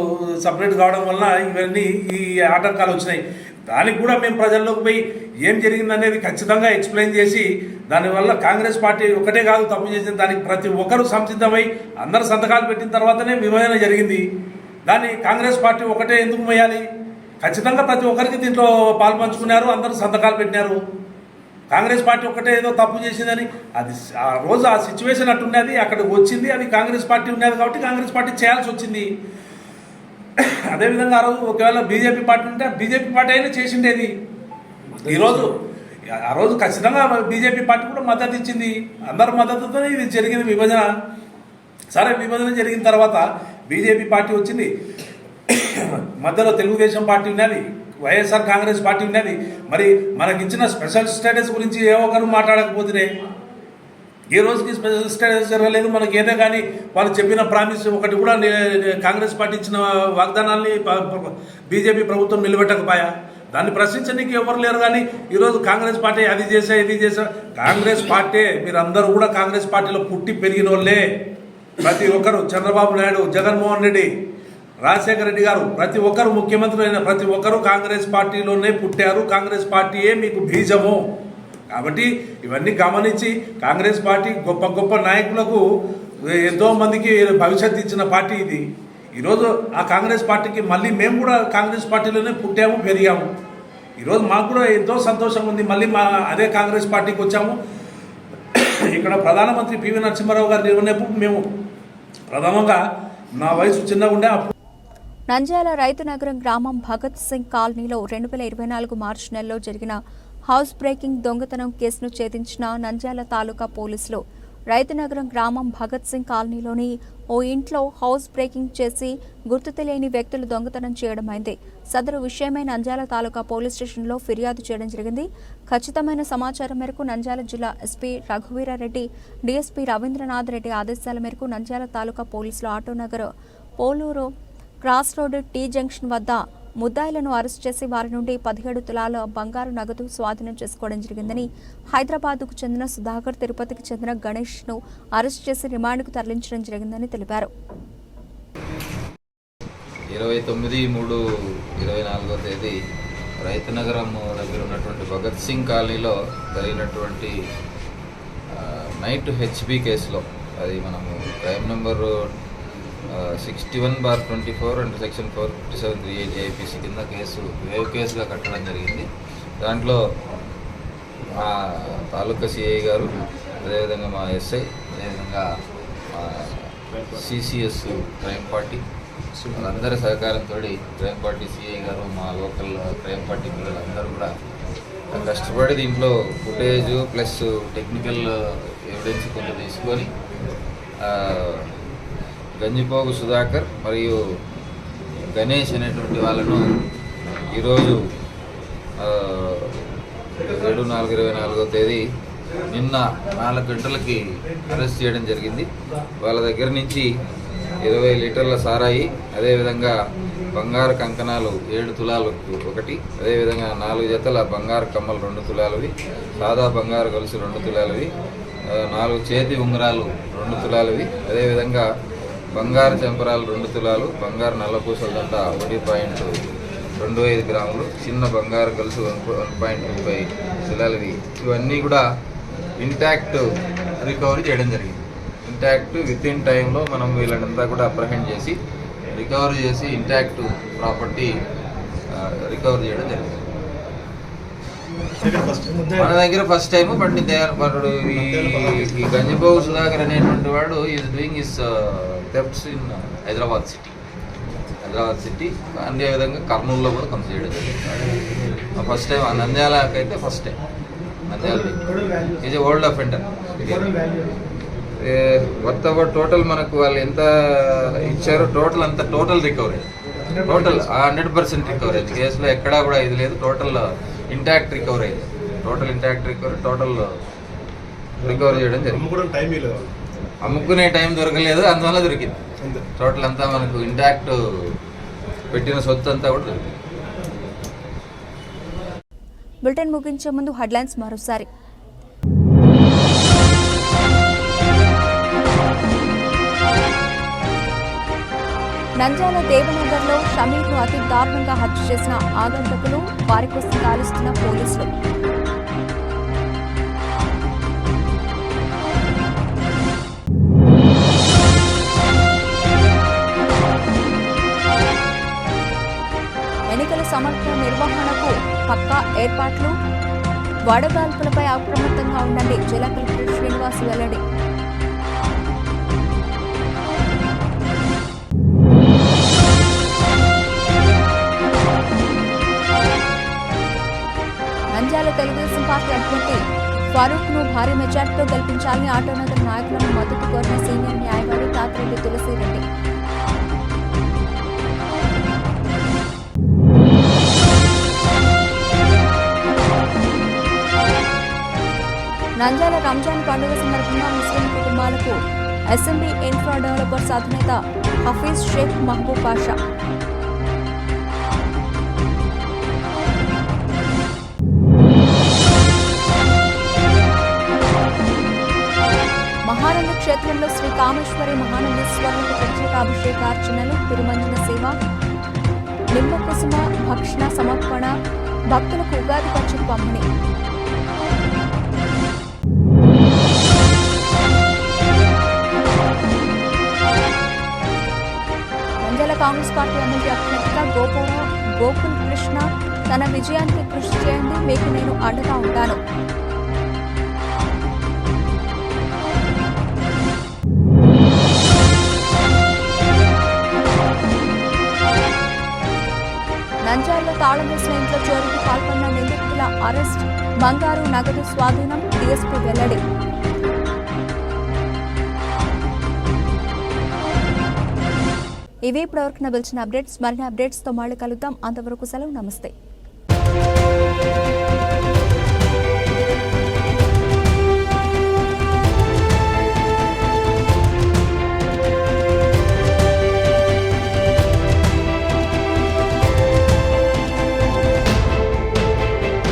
[SPEAKER 13] సపరేట్ కావడం వల్ల ఇవన్నీ ఈ ఆటంకాలు వచ్చినాయి. దానికి కూడా మేము ప్రజల్లోకి పోయి ఏం జరిగిందనేది ఖచ్చితంగా ఎక్స్ప్లెయిన్ చేసి దానివల్ల కాంగ్రెస్ పార్టీ ఒకటే కాదు తప్పు చేసింది, దానికి ప్రతి ఒక్కరూ సంసిద్ధమై అందరు సంతకాలు పెట్టిన తర్వాతనే విభజన జరిగింది. దాన్ని కాంగ్రెస్ పార్టీ ఒకటే ఎందుకు మోయాలి? ఖచ్చితంగా ప్రతి ఒక్కరికి దీంట్లో పాల్పంచుకున్నారు, అందరూ సంతకాలు పెట్టినారు. కాంగ్రెస్ పార్టీ ఒకటే ఏదో తప్పు చేసిందని అది ఆ రోజు ఆ సిచ్యువేషన్ అట్టున్నది, అక్కడికి వచ్చింది, అది కాంగ్రెస్ పార్టీ ఉన్నది కాబట్టి కాంగ్రెస్ పార్టీ చేయాల్సి వచ్చింది. అదేవిధంగా ఆ రోజు ఒకవేళ బీజేపీ పార్టీ ఉంటే బీజేపీ పార్టీ అయినా చేసిండేది. ఈరోజు ఆ రోజు ఖచ్చితంగా బీజేపీ పార్టీ కూడా మద్దతు ఇచ్చింది, అందరి మద్దతుతోనే ఇది జరిగింది విభజన. సరే, విభజన జరిగిన తర్వాత బీజేపీ పార్టీ వచ్చింది, మధ్యలో తెలుగుదేశం పార్టీ ఉన్నది, వైఎస్ఆర్ కాంగ్రెస్ పార్టీ ఉన్నది. మరి మనకిచ్చిన స్పెషల్ స్టేటస్ గురించి ఏ ఒక్కరు మాట్లాడకపోతే ఏ రోజుకి స్పెషల్ స్టేటస్ జరగలేదు మనకి. ఏదో కానీ వాళ్ళు చెప్పిన ప్రామిస్ ఒకటి కూడా కాంగ్రెస్ పార్టీ ఇచ్చిన వాగ్దానాల్ని బీజేపీ ప్రభుత్వం నిలబెట్టకపోయా. దాన్ని ప్రశ్నించడానికి ఎవరు లేరు. కానీ ఈరోజు కాంగ్రెస్ పార్టీ అది చేసా ఇది చేసా, కాంగ్రెస్ పార్టీ మీరందరూ కూడా కాంగ్రెస్ పార్టీలో పుట్టి పెరిగిన వాళ్ళే. ప్రతి ఒక్కరు, చంద్రబాబు నాయుడు, జగన్మోహన్ రెడ్డి, రాజశేఖర రెడ్డి గారు, ప్రతి ఒక్కరు ముఖ్యమంత్రి అయిన ప్రతి ఒక్కరూ కాంగ్రెస్ పార్టీలోనే పుట్టారు. కాంగ్రెస్ పార్టీయే మీకు బీజము. కాబట్టి ఇవన్నీ గమనించి కాంగ్రెస్ పార్టీ గొప్ప గొప్ప నాయకులకు ఎంతో మందికి భవిష్యత్తు ఇచ్చిన పార్టీ ఇది. ఈరోజు ఆ కాంగ్రెస్ పార్టీకి మళ్ళీ మేము కూడా కాంగ్రెస్ పార్టీలోనే పుట్టాము, పెరిగాము. ఈరోజు మాకు కూడా ఎంతో సంతోషం ఉంది, మళ్ళీ అదే కాంగ్రెస్ పార్టీకి వచ్చాము. ఇక్కడ ప్రధానమంత్రి పివి నరసింహారావు గారు ఉన్నప్పుడు మేము ప్రథమంగా నా వయసు చిన్నగా ఉండే
[SPEAKER 1] నంద్యాల రైతు నగరం గ్రామం భగత్ సింగ్ కాలనీలో 2024 మార్చి నెలలో జరిగిన హౌస్ బ్రేకింగ్ దొంగతనం కేసును ఛేదించిన నంద్యాల తాలూకా పోలీసులు రైతునగరం గ్రామం భగత్ సింగ్ కాలనీలోని ఓ ఇంట్లో హౌస్ బ్రేకింగ్ చేసి గుర్తు తెలియని వ్యక్తులు దొంగతనం చేయడమైంది. సదరు విషయమై నంద్యాల తాలూకా పోలీస్ స్టేషన్లో ఫిర్యాదు చేయడం జరిగింది. ఖచ్చితమైన సమాచారం మేరకు నంద్యాల జిల్లా ఎస్పీ రఘువీరారెడ్డి, డీఎస్పీ రవీంద్రనాథ్ రెడ్డి ఆదేశాల మేరకు నంద్యాల తాలూకా పోలీసులు Autonagar Poluru cross road tea junction వద్ద ముద్దాయిలను అరెస్ట్ చేసి వారి నుండి 17 తులాల బంగారు నగదు స్వాధీనం చేసుకోవడం జరిగిందని, హైదరాబాద్కు చెందిన సుధాకర్, తిరుపతికి చెందిన గణేష్ను అరెస్ట్ చేసి రిమాండ్కు తరలించడం జరిగిందని తెలిపారు.
[SPEAKER 14] 29/3/24 తేదీ రైతునగరం దగ్గర ఉన్నటువంటి భగత్ సింగ్ కాలనీలో జరిగినటువంటి నైట్ హెచ్బి కేసులో, అది మనము crime number 61/24 and section 457(3) IPC కింద వేవ్ కేసుగా కట్టడం జరిగింది. దాంట్లో మా తాలూకా సిఐ గారు, అదేవిధంగా మా ఎస్ఐ, అదేవిధంగా మా సిసిఎస్ క్రైమ్ పార్టీ వాళ్ళందరి సహకారంతో క్రైమ్ పార్టీ సిఐ గారు, మా లోకల్ క్రైమ్ పార్టీ పిల్లలందరూ కూడా కష్టపడి దీంట్లో ఫుటేజ్ ప్లస్ టెక్నికల్ ఎవిడెన్స్ కొంత తీసుకొని గంజిపోగు సుధాకర్ మరియు గణేష్ అనేటువంటి వాళ్ళను ఈరోజు 7/4/24 తేదీ నిన్న 4 గంటలకి అరెస్ట్ చేయడం జరిగింది. వాళ్ళ దగ్గర నుంచి 20 లీటర్ల సారాయి, అదేవిధంగా బంగారు కంకణాలు 7 తులాలు ఒకటి, అదేవిధంగా 4 జతల బంగారు కమ్మలు 2 తులాలవి, సాదా బంగారు గొలుసు 2 తులాలవి, 4 చేతి ఉంగరాలు 2 తులాలవి, అదేవిధంగా బంగారు చెంపరాలు 2 తులాలు, బంగారు నల్లపూసల దండ 1.25 గ్రాములు, చిన్న బంగారు గొలుసు 1.25 తులాలవి, ఇవన్నీ కూడా ఇంటాక్ట్ రికవరీ చేయడం జరిగింది. ఇంటాక్ట్ విత్ ఇన్ టైంలో మనం వీళ్ళంతా కూడా అప్రహెండ్ చేసి రికవరీ చేసి ఇంటాక్ట్ ప్రాపర్టీ రికవర్ చేయడం జరిగింది. మన దగ్గర ఫస్ట్ టైం. బట్ ఈ గంజిపోగు సుధాకర్ అనేటువంటి వాడు is doing his thefts in Hyderabad city, అదేవిధంగా కర్నూలులో కూడా కొంత చేయడం జరిగింది. ఫస్ట్ టైం నంద్యాలకైతే first time. Nandyal is old offender. Worth about total మనకు వాళ్ళు ఎంత ఇచ్చారో టోటల్ రికవరీ, టోటల్ 100% రికవరీ. కేసులో ఎక్కడా కూడా ఇది లేదు. టోటల్ ఇంటాక్ట్ రికవరీ అయింది. Total intact recovery, total recovery చేయడం జరిగింది. అమ్ముకునే టైం దొరకలేదు, అందువల్ల దొరికింది. టోటల్ అంతా మనకు ఇంటాక్ట్ పెట్టిన సొత్తు అంతా కూడా దొరికింది.
[SPEAKER 1] బులెటిన్ ముగించే ముందు హెడ్లైన్స్ మరోసారి. నంద్యాల దేవనగర్లో షమీర్ను అతి దారుణంగా హత్య చేసిన ఆగంతకులు, వారి కోసం గాలిస్తున్న పోలీసులు. ఎన్నికల సమర్థ నిర్వహణకు పక్కా ఏర్పాట్లు, వడగాల్పులపై అప్రమత్తంగా ఉండండి, జిల్లా కలెక్టర్ శ్రీనివాస్ వెల్లడి. నంద్యాల తెలుగుదేశం పార్టీ అభ్యర్థి ఫారూక్ ను భారీ మెజార్టీతో గెలిపించాలని ఆటోనగర్ నాయకులను మద్దతు కోరిన సీనియర్ న్యాయవాది తాతిరెడ్డి తులసిరెడ్డి. నంద్యాల రంజాన్ పండుగ సందర్భంగా ముస్లిం కుటుంబాలకు ఎస్ఎంబీ ఇన్ఫ్రా డెవలపర్స్ అధినేత హఫీజ్ షేక్ మహబూబ్ పాషా. మహానంద క్షేత్రంలో శ్రీ కామేశ్వరి మహానందేశ్వరులకు ప్రత్యేకాభిషేకార్చనలు, తిరుమంజన సేవ, నిమ్మకుసుమ భక్షణ సమర్పణ, భక్తులకు ఉగాది పచ్చడి పంపిణీ. నంద్యాల కాంగ్రెస్ పార్టీ ఎమ్మెల్యే అభ్యర్థిగా గోకుల్ కృష్ణ తన విజయానికి కృషి చేయండి, మీకు నేను అండగా ఉంటాను. నంద్యాలలో తాళం వేసిన ఇంట్లో చోరీకి పాల్పడిన నిందితుల అరెస్ట్, బంగారు నగదు స్వాధీనం, డీఎస్పీ వెల్లడి. ఇవి ఇప్పటివరకు నిలిచిన అప్డేట్స్. మరిన్ని అప్డేట్స్తో మళ్ళీ కలుద్దాం. అంతవరకు సెలవు, నమస్తే.